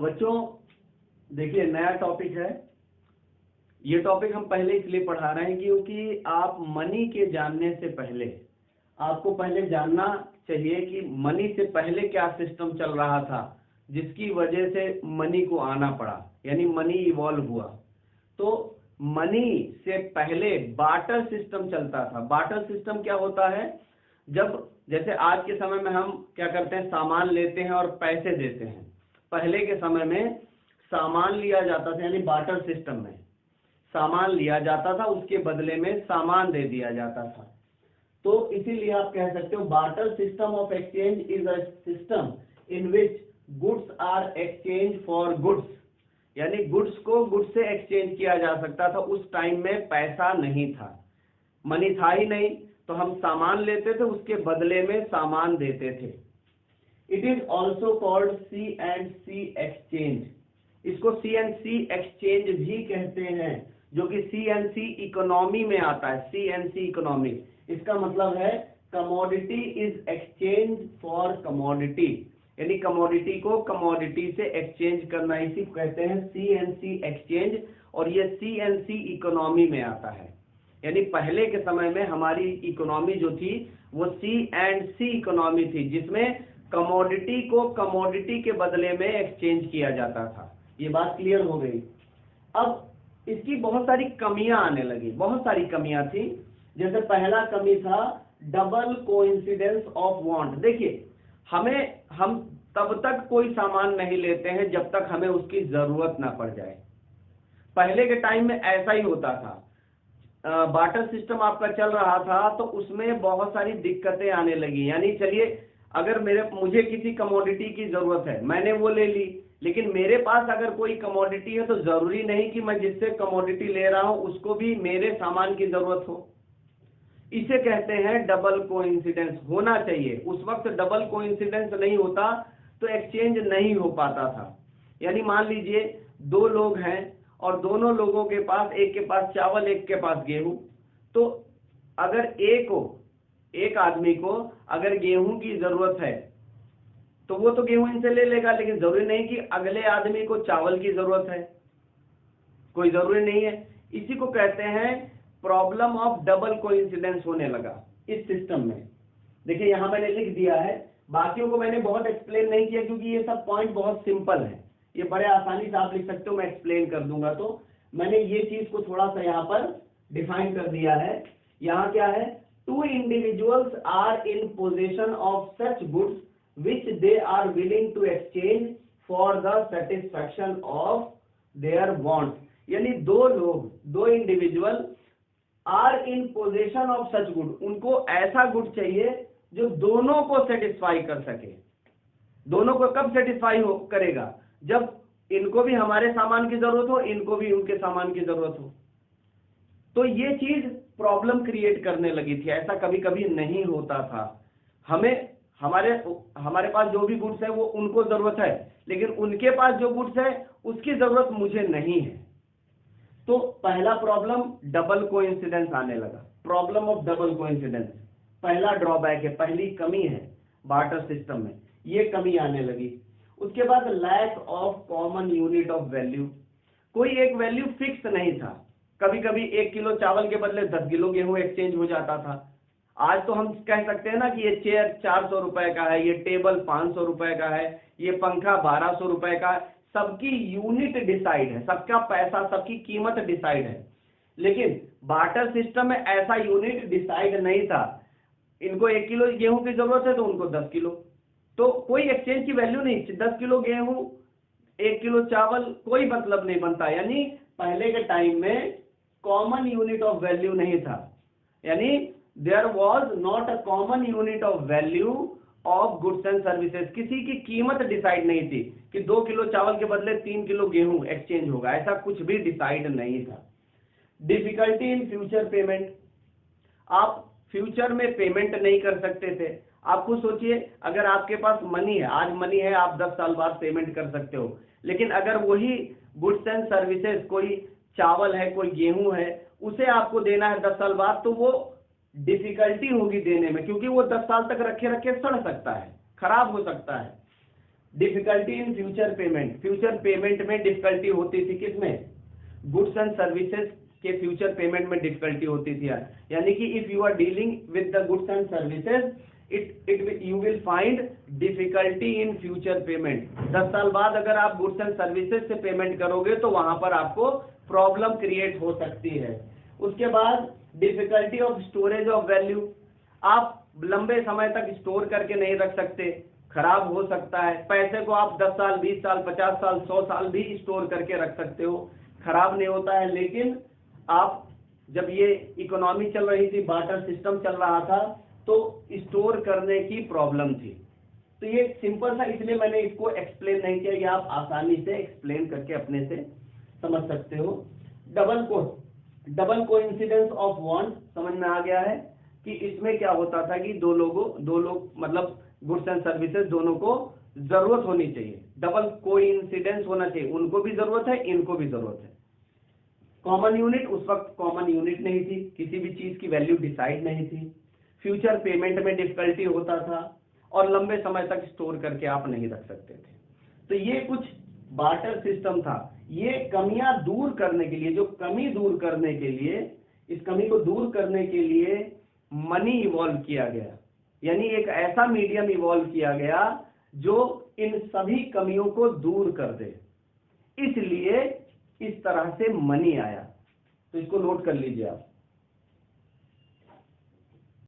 तो बच्चों देखिए, नया टॉपिक है। ये टॉपिक हम पहले इसलिए पढ़ा रहे हैं क्योंकि आप मनी के जानने से पहले आपको पहले जानना चाहिए कि मनी से पहले क्या सिस्टम चल रहा था जिसकी वजह से मनी को आना पड़ा, यानी मनी इवॉल्व हुआ। तो मनी से पहले बार्टर सिस्टम चलता था। बार्टर सिस्टम क्या होता है? जब जैसे आज के समय में हम क्या करते हैं, सामान लेते हैं और पैसे देते हैं। पहले के समय में सामान लिया जाता था, यानी बार्टर सिस्टम में सामान लिया जाता था, उसके बदले में सामान दे दिया जाता था। तो इसीलिए आप कह सकते हो barter system of exchange is a system in which goods are exchange for goods, यानी गुड्स को गुड्स से एक्सचेंज किया जा सकता था। उस टाइम में पैसा नहीं था, मनी था ही नहीं, तो हम सामान लेते थे, उसके बदले में सामान देते थे। It is also called C&C exchange. इसको C&C एक्सचेंज भी कहते हैं, जो कि C&C इकोनॉमी में आता है। C&C इकोनॉमी, इसका मतलब है commodity is exchange for commodity, यानी कमोडिटी को कमोडिटी से एक्सचेंज करना, इसी को कहते हैं C&C एक्सचेंज। और ये C&C इकोनॉमी में आता है, यानी पहले के समय में हमारी इकोनॉमी जो थी वो C&C इकोनॉमी थी, जिसमें कमोडिटी को कमोडिटी के बदले में एक्सचेंज किया जाता था। ये बात क्लियर हो गई। अब इसकी बहुत सारी कमियां आने लगी, बहुत सारी कमियां थी। जैसे पहला कमी था डबल कोइंसिडेंस ऑफ वांट। देखिए, हम तब तक कोई सामान नहीं लेते हैं जब तक हमें उसकी जरूरत ना पड़ जाए। पहले के टाइम में ऐसा ही होता था। बार्टर सिस्टम आपका चल रहा था तो उसमें बहुत सारी दिक्कतें आने लगी। यानी चलिए, अगर मुझे किसी कमोडिटी की जरूरत है, मैंने वो ले ली, लेकिन मेरे पास अगर कोई कमोडिटी है तो जरूरी नहीं कि मैं जिससे कमोडिटी ले रहा हूं उसको भी मेरे सामान की जरूरत हो। इसे कहते हैं डबल कोइंसिडेंस। होना चाहिए, उस वक्त डबल कोइंसिडेंस नहीं होता तो एक्सचेंज नहीं हो पाता था। यानी मान लीजिए दो लोग हैं और दोनों लोगों के पास, एक के पास चावल, एक के पास गेहूं, तो अगर एक आदमी को अगर गेहूं की जरूरत है तो वो तो गेहूं इनसे ले लेगा, लेकिन जरूरी नहीं कि अगले आदमी को चावल की जरूरत है, कोई जरूरी नहीं है। इसी को कहते हैं प्रॉब्लम ऑफ डबल कोइंसिडेंस होने लगा इस सिस्टम में। देखिए यहां मैंने लिख दिया है, बाकियों को मैंने बहुत एक्सप्लेन नहीं किया क्योंकि ये सब पॉइंट बहुत सिंपल है, ये बड़े आसानी से आप लिख सकते हो, मैं एक्सप्लेन कर दूंगा। तो मैंने ये चीज को थोड़ा सा यहाँ पर डिफाइन कर दिया है। यहाँ क्या है, two individuals are in possession of such goods which they are willing to exchange for the satisfaction of their want। यानी दो लोग, दो individual are in possession of such good, उनको ऐसा गुड चाहिए जो दोनों को सेटिस्फाई कर सके। दोनों को कब सेटिस्फाई करेगा? जब इनको भी हमारे सामान की जरूरत हो, इनको भी उनके सामान की जरूरत हो। तो ये चीज प्रॉब्लम क्रिएट करने लगी थी, ऐसा कभी कभी नहीं होता था। हमारे पास जो भी गुड्स है वो उनको जरूरत है, लेकिन उनके पास जो गुड्स है उसकी जरूरत मुझे नहीं है। तो पहला प्रॉब्लम डबल कोइंसिडेंस आने लगा, प्रॉब्लम ऑफ डबल कोइंसिडेंस। पहला ड्रॉबैक है, पहली कमी है बार्टर सिस्टम में, ये कमी आने लगी। उसके बाद lack of common unit of value. कोई एक वैल्यू फिक्स नहीं था। कभी कभी 1 किलो चावल के बदले 10 किलो गेहूं एक्सचेंज हो जाता था। आज तो हम कह सकते हैं ना कि ये चेयर 400 रुपए का है, ये टेबल 500 रुपए का है, ये पंखा 1200 रुपए का है। सबकी यूनिट डिसाइड है, सबका पैसा, सबकी कीमत डिसाइड है। लेकिन बार्टर सिस्टम में ऐसा यूनिट डिसाइड नहीं था। इनको 1 किलो गेहूं की जरूरत है तो उनको 10 किलो, तो कोई एक्सचेंज की वैल्यू नहीं। 10 किलो गेहूं, 1 किलो चावल, कोई मतलब नहीं बनता। यानी पहले के टाइम में कॉमन यूनिट ऑफ वैल्यू नहीं था, यानी there was not a common unit of value of goods and services। किसी की कीमत डिसाइड नहीं थी कि 2 किलो चावल के बदले 3 किलो गेहूं एक्सचेंज होगा, ऐसा कुछ भी डिसाइड नहीं था। डिफिकल्टी इन फ्यूचर पेमेंट, आप फ्यूचर में पेमेंट नहीं कर सकते थे। आप खुद सोचिए, अगर आपके पास मनी है, आज मनी है, आप 10 साल बाद पेमेंट कर सकते हो, लेकिन अगर वही गुड्स एंड सर्विसेज, कोई चावल है, कोई गेहूं है, उसे आपको देना है 10 साल बाद, तो वो डिफिकल्टी होगी देने में, क्योंकि वो 10 साल तक रखे रखे सड़ सकता है, खराब हो सकता है। Difficulty in future payment, future payment में डिफिकल्टी होती थी, किसमें? गुड्स एंड सर्विसेज के फ्यूचर पेमेंट में डिफिकल्टी होती थी यार। यानी कि if you are dealing with the goods and services you will find difficulty in future payment. 10 साल बाद अगर आप गुड्स एंड सर्विसेज से पेमेंट करोगे तो वहां पर आपको प्रॉब्लम क्रिएट हो सकती है। उसके बाद difficulty of storage of value, आप लंबे समय तक स्टोर करके नहीं रख सकते, खराब हो सकता है। पैसे को आप 10 साल 20 साल 50 साल 100 साल भी स्टोर करके रख सकते हो, खराब नहीं होता है। लेकिन आप जब ये इकोनॉमी चल रही थी, बार्टर सिस्टम चल रहा था, तो स्टोर करने की प्रॉब्लम थी। तो ये सिंपल था, इसलिए मैंने इसको एक्सप्लेन नहीं किया, ये आप आसानी से एक्सप्लेन करके अपने से समझ सकते हो। डबल कोइंसिडेंस ऑफ वांट समझ में आ गया है कि इसमें क्या होता था कि दो लोग मतलब गुड्स एंड सर्विसेज दोनों को जरूरत होनी चाहिए, डबल कोइंसिडेंस होना चाहिए, उनको भी जरूरत है, इनको भी जरूरत है। कॉमन यूनिट, उस वक्त कॉमन यूनिट नहीं थी, किसी भी चीज की वैल्यू डिसाइड नहीं थी, फ्यूचर पेमेंट में डिफिकल्टी होता था, और लंबे समय तक स्टोर करके आप नहीं रख सकते थे। तो ये कुछ बार्टर सिस्टम था। ये कमियां दूर करने के लिए, जो कमी दूर करने के लिए, इस कमी को दूर करने के लिए मनी इवॉल्व किया गया, यानी एक ऐसा मीडियम इवॉल्व किया गया जो इन सभी कमियों को दूर कर दे, इसलिए इस तरह से मनी आया। तो इसको नोट कर लीजिए आप।